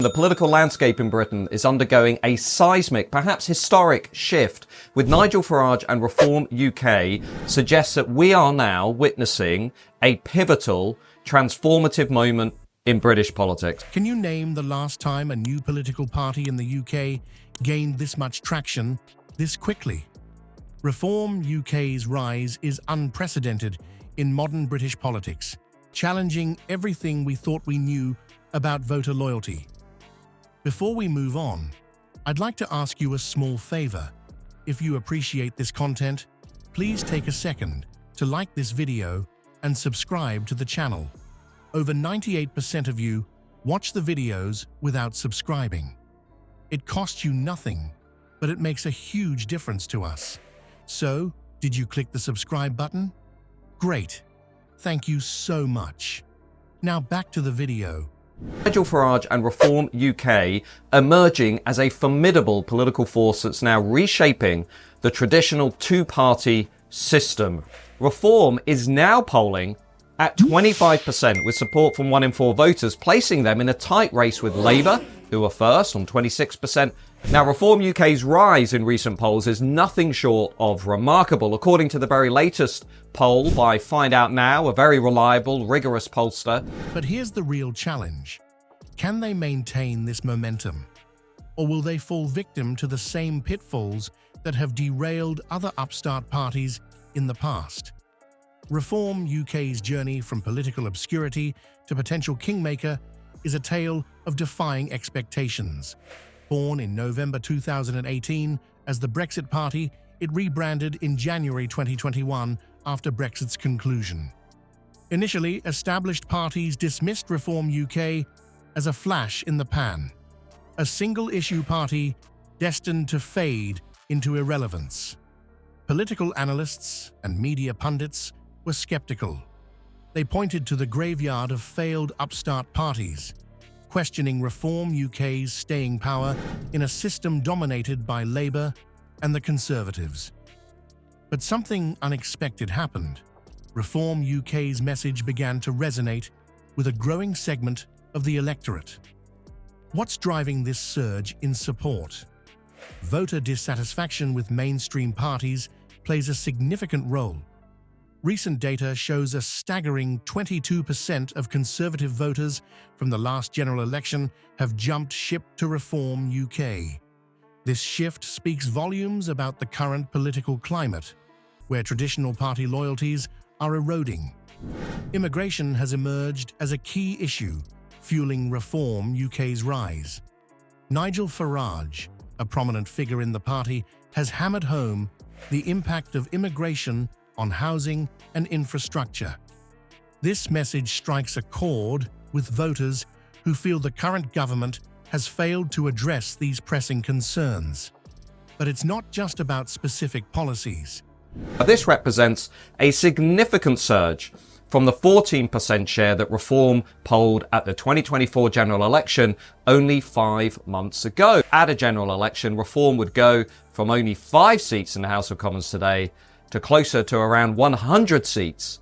The political landscape in Britain is undergoing a seismic, perhaps historic shift, with Nigel Farage and Reform UK suggests that we are now witnessing a pivotal, transformative moment in British politics. Can you name the last time a new political party in the UK gained this much traction this quickly? Reform UK's rise is unprecedented in modern British politics, challenging everything we thought we knew about voter loyalty. Before we move on, I'd like to ask you a small favor. If you appreciate this content, please take a second to like this video and subscribe to the channel. Over 98% of you watch the videos without subscribing. It costs you nothing, but it makes a huge difference to us. So, did you click the subscribe button? Great. Thank you so much. Now back to the video. Nigel Farage and Reform UK emerging as a formidable political force that's now reshaping the traditional two-party system. Reform is now polling at 25% with support from 1 in 4 voters, placing them in a tight race with Labour, who are first on 26%. Now, Reform UK's rise in recent polls is nothing short of remarkable. According to the very latest poll by Find Out Now, a very reliable, rigorous pollster. But here's the real challenge. Can they maintain this momentum? Or will they fall victim to the same pitfalls that have derailed other upstart parties in the past? Reform UK's journey from political obscurity to potential kingmaker is a tale of defying expectations. Born in November 2018 as the Brexit Party, it rebranded in January 2021 after Brexit's conclusion. Initially, established parties dismissed Reform UK as a flash in the pan, a single-issue party destined to fade into irrelevance. Political analysts and media pundits were skeptical. They pointed to the graveyard of failed upstart parties, questioning Reform UK's staying power in a system dominated by Labour and the Conservatives. But something unexpected happened. Reform UK's message began to resonate with a growing segment of the electorate. What's driving this surge in support? Voter dissatisfaction with mainstream parties plays a significant role. Recent data shows a staggering 22% of Conservative voters from the last general election have jumped ship to Reform UK. This shift speaks volumes about the current political climate, where traditional party loyalties are eroding. Immigration has emerged as a key issue, fueling Reform UK's rise. Nigel Farage, a prominent figure in the party, has hammered home the impact of immigration on housing and infrastructure. This message strikes a chord with voters who feel the current government has failed to address these pressing concerns. But it's not just about specific policies. This represents a significant surge from the 14% share that Reform polled at the 2024 general election only 5 months ago. At a general election, Reform would go from only 5 seats in the House of Commons today to closer to around 100 seats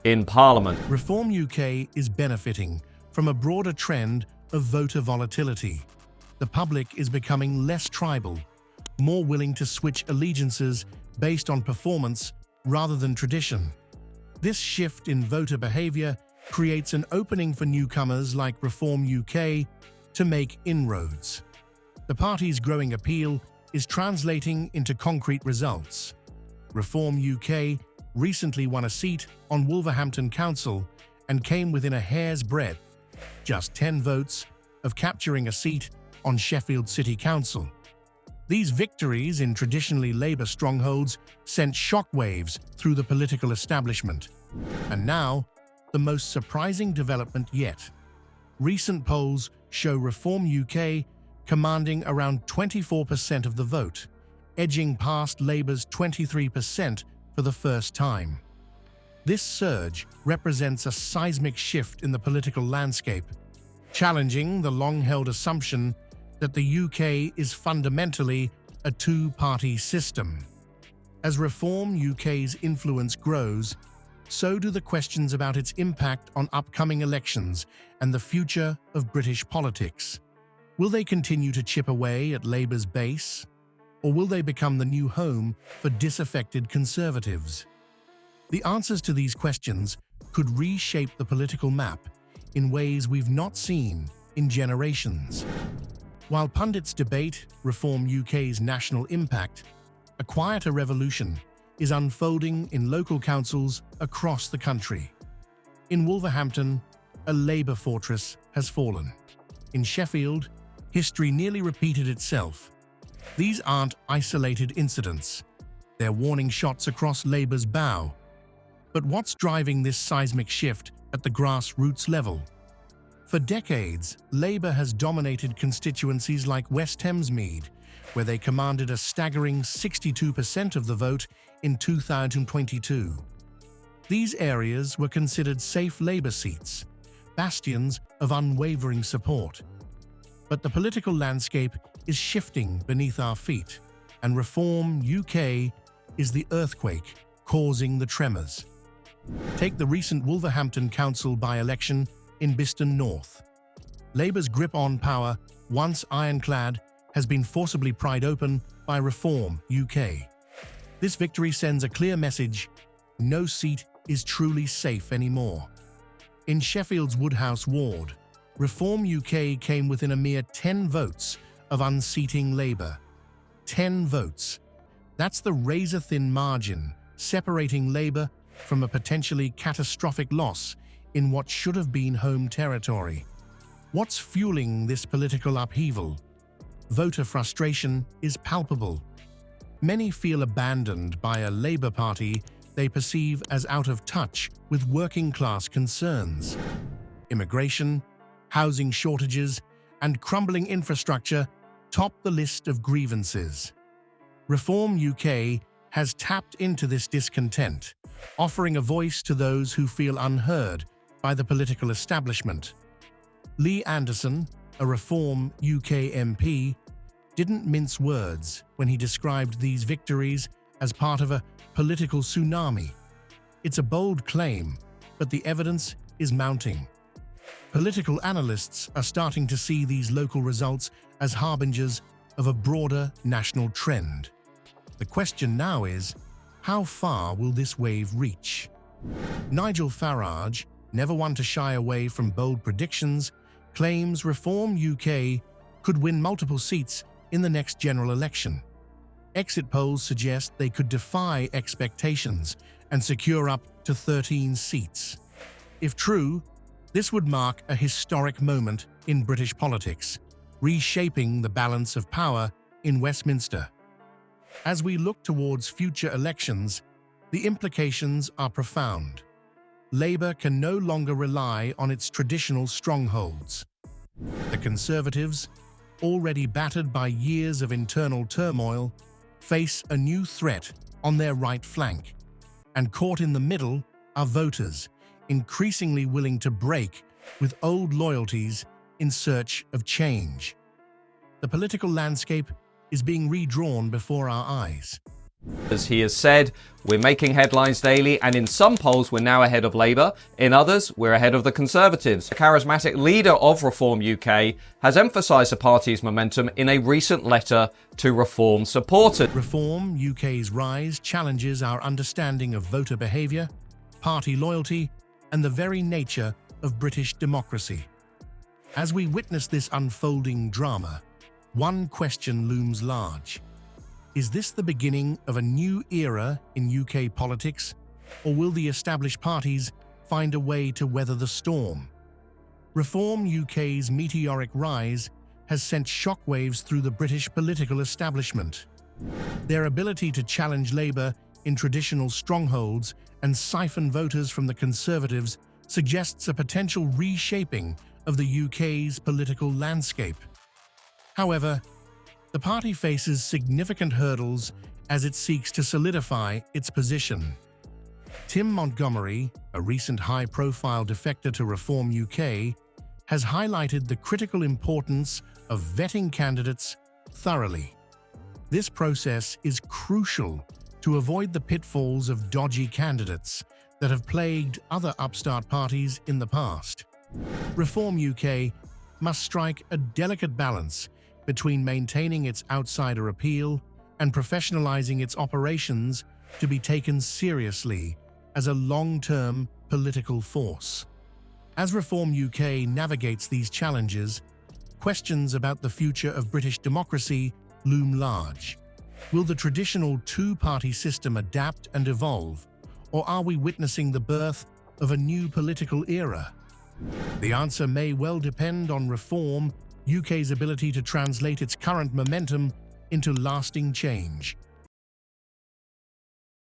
in Parliament. Reform UK is benefiting from a broader trend of voter volatility. The public is becoming less tribal, more willing to switch allegiances based on performance rather than tradition. This shift in voter behaviour creates an opening for newcomers like Reform UK to make inroads. The party's growing appeal is translating into concrete results. Reform UK recently won a seat on Wolverhampton Council and came within a hair's breadth, just 10 votes, of capturing a seat on Sheffield City Council. These victories in traditionally Labour strongholds sent shockwaves through the political establishment. And now, the most surprising development yet. Recent polls show Reform UK commanding around 24% of the vote, edging past Labour's 23% for the first time. This surge represents a seismic shift in the political landscape, challenging the long-held assumption that the UK is fundamentally a two-party system. As Reform UK's influence grows, so do the questions about its impact on upcoming elections and the future of British politics. Will they continue to chip away at Labour's base, or will they become the new home for disaffected Conservatives? The answers to these questions could reshape the political map in ways we've not seen in generations. While pundits debate Reform UK's national impact, a quieter revolution is unfolding in local councils across the country. In Wolverhampton, a Labour fortress has fallen. In Sheffield, history nearly repeated itself. These aren't isolated incidents. They're warning shots across Labour's bow. But what's driving this seismic shift at the grassroots level? For decades, Labour has dominated constituencies like West Thamesmead, where they commanded a staggering 62% of the vote in 2022. These areas were considered safe Labour seats, bastions of unwavering support. But the political landscape is shifting beneath our feet, and Reform UK is the earthquake causing the tremors. Take the recent Wolverhampton Council by-election in Biston North. Labour's grip on power, once ironclad, has been forcibly pried open by Reform UK. This victory sends a clear message: no seat is truly safe anymore. In Sheffield's Woodhouse ward, Reform UK came within a mere 10 votes of unseating Labour. 10 votes. That's the razor-thin margin separating Labour from a potentially catastrophic loss in what should have been home territory. What's fueling this political upheaval? Voter frustration is palpable. Many feel abandoned by a Labour Party they perceive as out of touch with working-class concerns. Immigration, housing shortages, and crumbling infrastructure top the list of grievances. Reform UK has tapped into this discontent, offering a voice to those who feel unheard by the political establishment. Lee Anderson, a Reform UK MP, didn't mince words when he described these victories as part of a political tsunami. It's a bold claim, but the evidence is mounting. Political analysts are starting to see these local results as harbingers of a broader national trend. The question now is, how far will this wave reach? Nigel Farage, never one to shy away from bold predictions, claims Reform UK could win multiple seats in the next general election. Exit polls suggest they could defy expectations and secure up to 13 seats. If true, this would mark a historic moment in British politics, reshaping the balance of power in Westminster. As we look towards future elections, the implications are profound. Labour can no longer rely on its traditional strongholds. The Conservatives, already battered by years of internal turmoil, face a new threat on their right flank. And caught in the middle are voters, increasingly willing to break with old loyalties in search of change. The political landscape is being redrawn before our eyes. As he has said, we're making headlines daily, and in some polls we're now ahead of Labour. In others, we're ahead of the Conservatives. The charismatic leader of Reform UK has emphasised the party's momentum in a recent letter to Reform supporters. Reform UK's rise challenges our understanding of voter behaviour, party loyalty, and the very nature of British democracy. As we witness this unfolding drama, one question looms large. Is this the beginning of a new era in UK politics, or will the established parties find a way to weather the storm? Reform UK's meteoric rise has sent shockwaves through the British political establishment. Their ability to challenge Labour in traditional strongholds and siphon voters from the Conservatives suggests a potential reshaping of the UK's political landscape. However, the party faces significant hurdles as it seeks to solidify its position. Tim Montgomery, a recent high-profile defector to Reform UK, has highlighted the critical importance of vetting candidates thoroughly. This process is crucial to avoid the pitfalls of dodgy candidates that have plagued other upstart parties in the past. Reform UK must strike a delicate balance between maintaining its outsider appeal and professionalizing its operations to be taken seriously as a long-term political force. As Reform UK navigates these challenges, questions about the future of British democracy loom large. Will the traditional two-party system adapt and evolve, or are we witnessing the birth of a new political era? The answer may well depend on Reform UK's ability to translate its current momentum into lasting change.